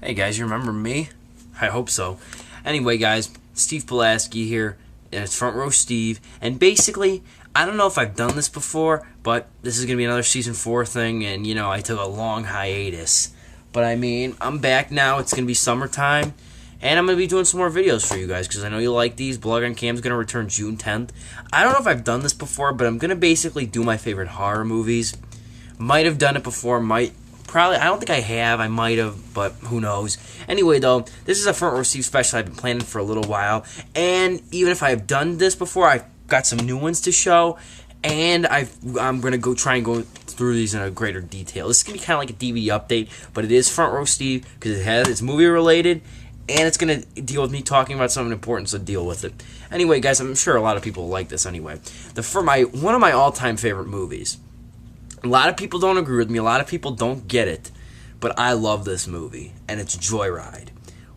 Hey guys, you remember me? I hope so. Anyway, guys, Steve Pulaski here, and it's Front Row Steve. And basically, I don't know if I've done this before, but this is going to be another season 4 thing, and I took a long hiatus. But I'm back now. It's going to be summertime, and I'm going to be doing some more videos for you guys because I know you like these. Blog on Cam's going to return June 10th. I don't know if I've done this before, but I'm going to basically do my favorite horror movies. Might have done it before, Probably, I don't think I have. I might have, but who knows. Anyway, though, this is a Front Row Steve special I've been planning for a little while. And even if I have done this before, I've got some new ones to show. And I'm going to try and go through these in a greater detail. This is going to be kind of like a DVD update, but it is Front Row Steve because it's movie related. And it's going to deal with me talking about something important, so deal with it. Anyway, guys, I'm sure a lot of people like this anyway. One of my all-time favorite movies. A lot of people don't agree with me. A lot of people don't get it. But I love this movie. And it's Joyride.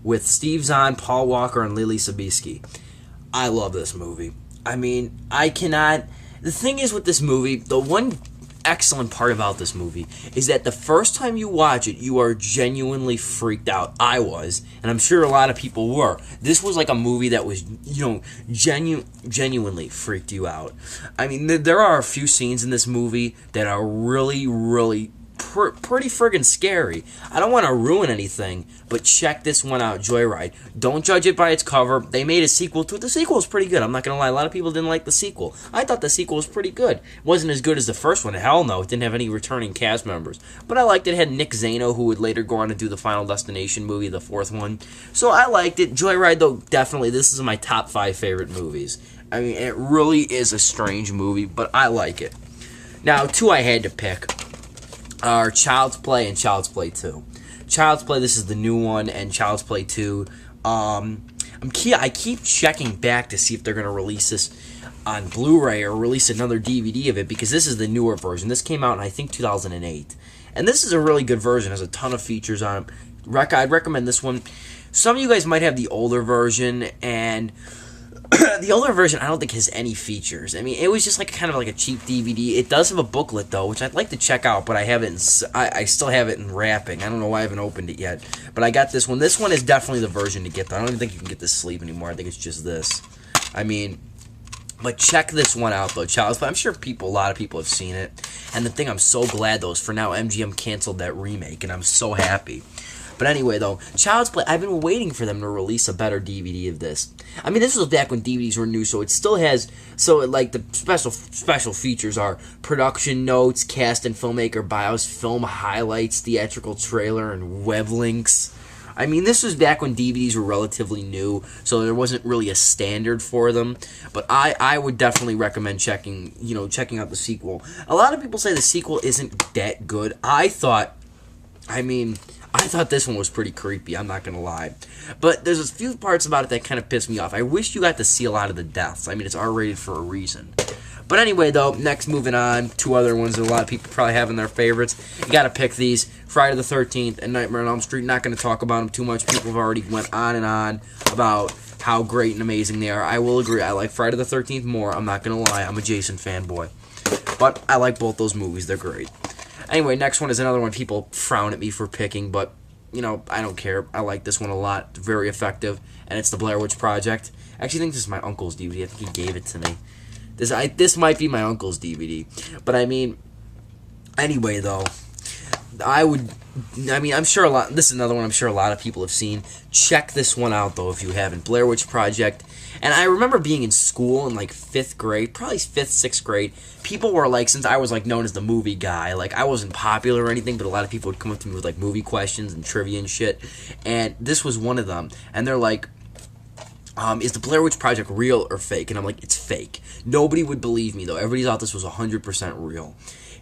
With Steve Zahn, Paul Walker, and Lily Sobieski. I love this movie. I cannot... The thing is with this movie, the one excellent part about this movie is that the first time you watch it, you are genuinely freaked out. I was. And I'm sure a lot of people were. This was like a movie that was, genuinely freaked you out. There are a few scenes in this movie that are really, really pretty friggin' scary. I don't want to ruin anything, but check this one out, Joyride. Don't judge it by its cover. They made a sequel to it. The sequel was pretty good. I'm not going to lie. A lot of people didn't like the sequel. I thought the sequel was pretty good. It wasn't as good as the first one. Hell no. It didn't have any returning cast members. But I liked it. It had Nick Zano, who would later go on to do the Final Destination movie, the fourth one. So I liked it. Joyride, though, definitely, this is my top 5 favorite movies. It really is a strange movie, but I like it. Now, 2 I had to pick are Child's Play and Child's Play 2. Child's Play, this is the new one, and Child's Play 2. I keep checking back to see if they're going to release this on Blu-ray or release another DVD of it, because this is the newer version. This came out in, I think, 2008. And this is a really good version. It has a ton of features on it. I'd recommend this one. Some of you guys might have the older version, and the older version I don't think has any features. It was just kind of like a cheap DVD. It does have a booklet though, which I'd like to check out, but I haven't. I still have it in wrapping. I don't know why I haven't opened it yet, but I got this one. This one is definitely the version to get though. I don't even think you can get this sleeve anymore. I think it's just this. But check this one out though, Child's Play. I'm sure a lot of people have seen it. And the thing I'm so glad though is for now MGM canceled that remake, and I'm so happy. But anyway, though, Child's Play, I've been waiting for them to release a better DVD of this. This was back when DVDs were new, so it still has, the special features are production notes, cast and filmmaker bios, film highlights, theatrical trailer, and web links. This was back when DVDs were relatively new, so there wasn't really a standard for them. But I would definitely recommend checking out the sequel. A lot of people say the sequel isn't that good. I thought this one was pretty creepy, I'm not going to lie. But there's a few parts about it that kind of pissed me off. I wish you got to see a lot of the deaths. It's R-rated for a reason. But anyway, though, next moving on, 2 other ones that a lot of people probably have in their favorites. You got to pick these, Friday the 13th and Nightmare on Elm Street. Not going to talk about them too much. People have already went on and on about how great and amazing they are. I will agree, I like Friday the 13th more. I'm not going to lie, I'm a Jason fanboy. But I like both those movies, they're great. Anyway, next one is another one people frown at me for picking, but, I don't care. I like this one a lot. It's very effective, and it's the Blair Witch Project. I actually think this is my uncle's DVD. I think he gave it to me. This might be my uncle's DVD. But, anyway, though, I'm sure this is another one I'm sure a lot of people have seen. Check this one out, though, if you haven't. Blair Witch Project. And I remember being in school in, 5th grade, probably 5th, 6th grade. People were, since I was, known as the movie guy, I wasn't popular or anything, but a lot of people would come up to me with, movie questions and trivia and shit. And this was one of them. And they're like, is the Blair Witch Project real or fake? And I'm like, it's fake. Nobody would believe me, though. Everybody thought this was 100% real.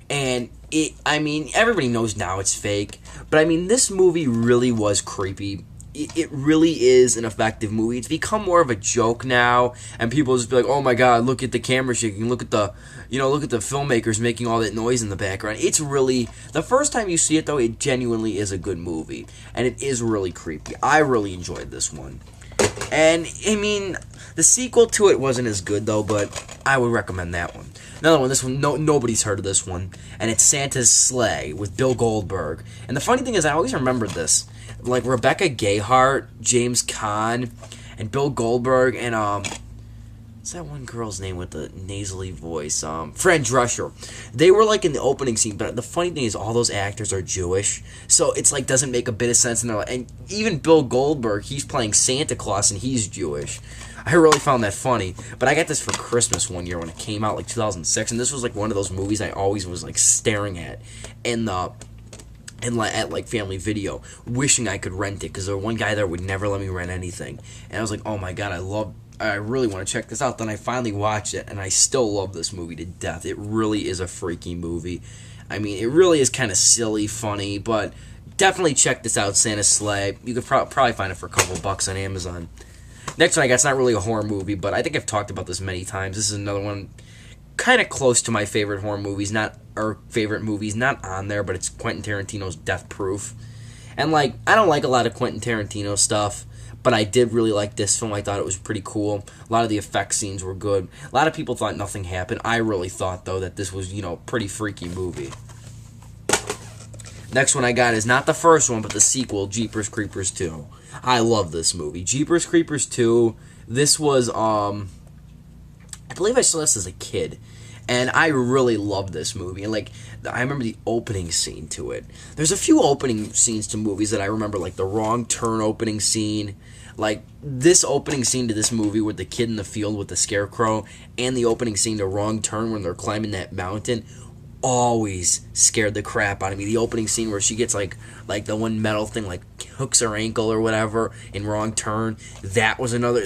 And everybody knows now it's fake. But, this movie really was creepy. It really is an effective movie. It's become more of a joke now, and people just be like, "Oh my God, look at the camera shaking! Look at the filmmakers making all that noise in the background." It's really, the first time you see it though, it genuinely is a good movie, and it is really creepy. I really enjoyed this one, and the sequel to it wasn't as good though, but I would recommend that one. Another one, this one, nobody's heard of this one, and it's Santa's Sleigh with Bill Goldberg. And the funny thing is, I always remembered this. like Rebecca Gayheart, James Caan, and Bill Goldberg, and what's that one girl's name with the nasally voice? Fran Drescher. They were like in the opening scene, but the funny thing is all those actors are Jewish, so it's like doesn't make a bit of sense. And even Bill Goldberg, he's playing Santa Claus and he's Jewish. I really found that funny. But I got this for Christmas one year when it came out, like 2006, and this was like one of those movies I always was like staring at at like Family Video, wishing I could rent it, because there was one guy there would never let me rent anything, and I was like, oh my god, I really want to check this out. Then I finally watched it, and I still love this movie to death. It really is a freaky movie. I mean, it really is kind of silly, funny, but definitely check this out, Santa's Sleigh. You could probably find it for a couple bucks on Amazon. Next one I got, it's not really a horror movie, but I think I've talked about this many times. This is another one kind of close to my favorite horror movies, not on there, but it's Quentin Tarantino's Death Proof. And like, I don't like a lot of Quentin Tarantino stuff, but I did really like this film. I thought it was pretty cool. A lot of the effect scenes were good. A lot of people thought nothing happened. I really thought, though, that this was, pretty freaky movie. Next one I got is not the first one, but the sequel, Jeepers Creepers 2. I love this movie. Jeepers Creepers 2, this was, I believe I saw this as a kid, and I really loved this movie. And, like, I remember the opening scene to it. There's a few opening scenes to movies that I remember, like the Wrong Turn opening scene, like this opening scene to this movie with the kid in the field with the scarecrow, and the opening scene to Wrong Turn when they're climbing that mountain. Always scared the crap out of me. The opening scene where she gets like the one metal thing like hooks her ankle or whatever in Wrong Turn. That was another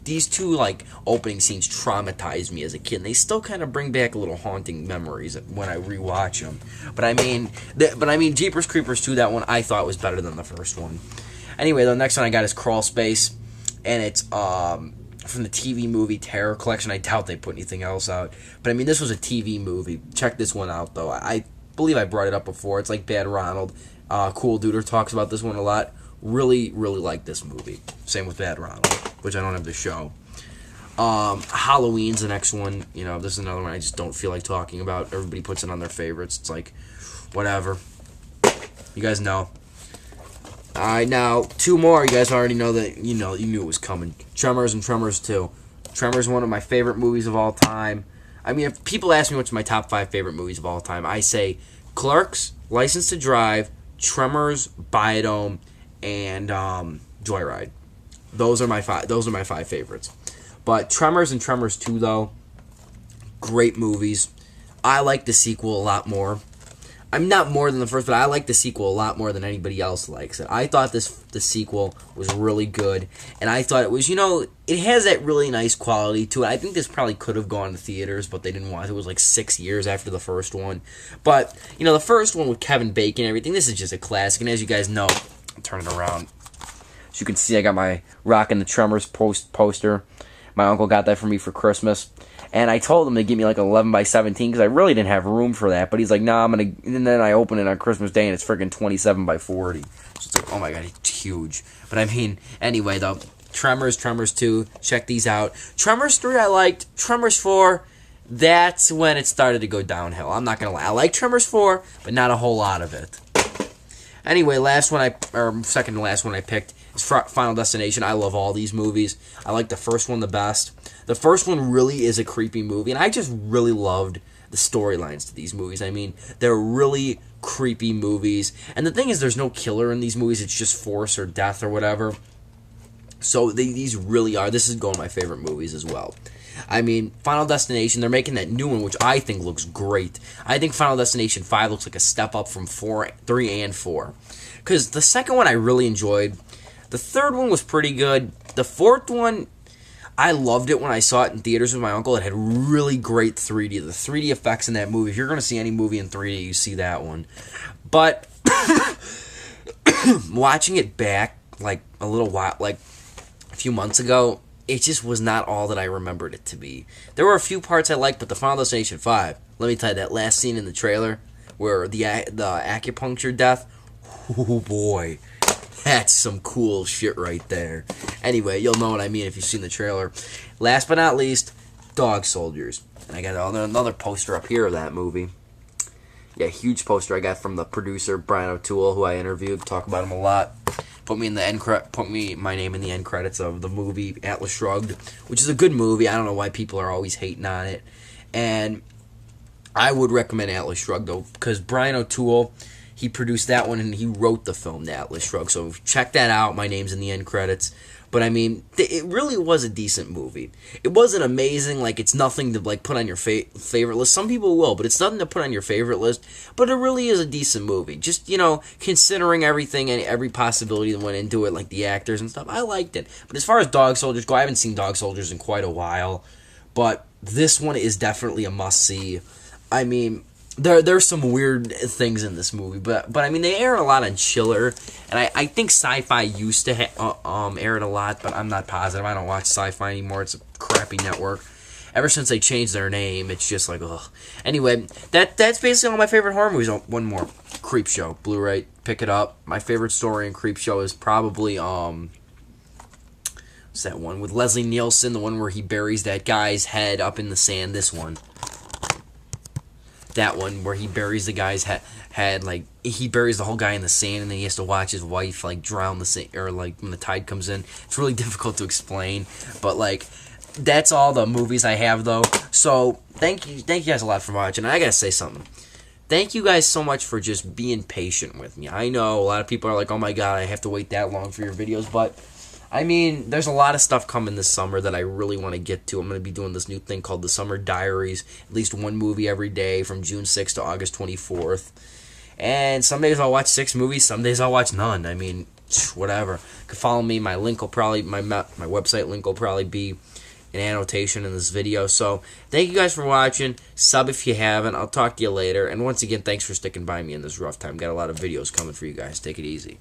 these two like opening scenes traumatized me as a kid. And they still kind of bring back little haunting memories when I rewatch them. But I mean Jeepers Creepers 2, that one I thought was better than the first one. Anyway, the next one I got is Crawl Space, and it's from the TV movie Terror Collection. I doubt they put anything else out. But I mean, this was a TV movie. Check this one out, though. I believe I brought it up before. It's like Bad Ronald. Cool Duder talks about this one a lot. Really, really like this movie. Same with Bad Ronald, which I don't have to show. Halloween's the next one. This is another one I just don't feel like talking about. Everybody puts it on their favorites. It's like, whatever. You guys know. Alright, now, two more. You guys already know that, you knew it was coming. Tremors and Tremors 2. Tremors is one of my favorite movies of all time. I mean, if people ask me what's my top 5 favorite movies of all time, I say Clerks, License to Drive, Tremors, Biodome, and Joyride. Those are my 5 favorites. But Tremors and Tremors 2, though, great movies. I like the sequel a lot more. I'm not more than the first, but I like the sequel a lot more than anybody else likes it. I thought the sequel was really good, and I thought it was, it has that really nice quality to it. I think this probably could have gone to theaters, but they didn't want it. It was like 6 years after the first one. But, the first one with Kevin Bacon and everything, this is just a classic, and as you guys know, I'll turn it around. As you can see, I got my Rockin' the Tremors poster. My uncle got that for me for Christmas. And I told him to give me like 11 by 17 because I really didn't have room for that. But he's like, nah, I'm going to... And then I open it on Christmas Day and it's freaking 27 by 40. So it's like, oh my god, it's huge. But I mean, anyway, though, Tremors 2, check these out. Tremors 3 I liked. Tremors 4, that's when it started to go downhill. I'm not going to lie. I like Tremors 4, but not a whole lot of it. Anyway, second to last one I picked is Final Destination. I love all these movies. I like the first one the best. The first one really is a creepy movie, and I just really loved the storylines to these movies. I mean, they're really creepy movies. And the thing is, there's no killer in these movies. It's just force or death or whatever. So these really are. This is going to my favorite movies as well. I mean, Final Destination, they're making that new one, which I think looks great. I think Final Destination 5 looks like a step up from 3 and 4. Because the second one I really enjoyed. The third one was pretty good. The fourth one, I loved it when I saw it in theaters with my uncle. It had really great 3D. The 3D effects in that movie, if you're going to see any movie in 3D, you see that one. But watching it back like a little while, like a few months ago, it just was not all that I remembered it to be. There were a few parts I liked, but the Final Destination 5, let me tell you, that last scene in the trailer where the acupuncture death, oh boy, that's some cool shit right there. Anyway, you'll know what I mean if you've seen the trailer. Last but not least, Dog Soldiers. And I got another poster up here of that movie. Yeah, huge poster I got from the producer Brian O'Toole, who I interviewed. Talk about him a lot. Put me in the my name in the end credits of the movie Atlas Shrugged, which is a good movie. I don't know why people are always hating on it, and I would recommend Atlas Shrugged though, because Brian O'Toole, he produced that one and he wrote the film The Atlas Shrugged. So check that out. My name's in the end credits. But I mean, it really was a decent movie. It wasn't amazing, like it's nothing to like put on your favorite list. Some people will, but it's nothing to put on your favorite list. But it really is a decent movie. Just, you know, considering everything and every possibility that went into it, like the actors and stuff, I liked it. But as far as Dog Soldiers go, I haven't seen Dog Soldiers in quite a while. But this one is definitely a must-see. I mean, there's some weird things in this movie, but I mean, they air a lot on Chiller, and I think Sci-Fi used to air it a lot, but I'm not positive. I don't watch Sci-Fi anymore. It's a crappy network. Ever since they changed their name, it's just like, ugh. Anyway, that's basically all my favorite horror movies. Oh, one more, Creepshow, Blu-ray, pick it up. My favorite story in Creepshow is probably what's that one with Leslie Nielsen, the one where he buries that guy's head up in the sand. This one. That one where he buries the guy's head, like he buries the whole guy in the sand, and then he has to watch his wife like drown the sand, or like when the tide comes in. It's really difficult to explain, but like that's all the movies I have though. So thank you guys a lot for watching. And I gotta say something. Thank you guys so much for just being patient with me. I know a lot of people are like, oh my god, I have to wait that long for your videos, but I mean, there's a lot of stuff coming this summer that I really want to get to. I'm going to be doing this new thing called the Summer Diaries. At least one movie every day from June 6th to August 24th. And some days I'll watch 6 movies. Some days I'll watch none. I mean, whatever. You can follow me. My link will probably, my website link will probably be an annotation in this video. So, thank you guys for watching. Sub if you haven't. I'll talk to you later. And once again, thanks for sticking by me in this rough time. Got a lot of videos coming for you guys. Take it easy.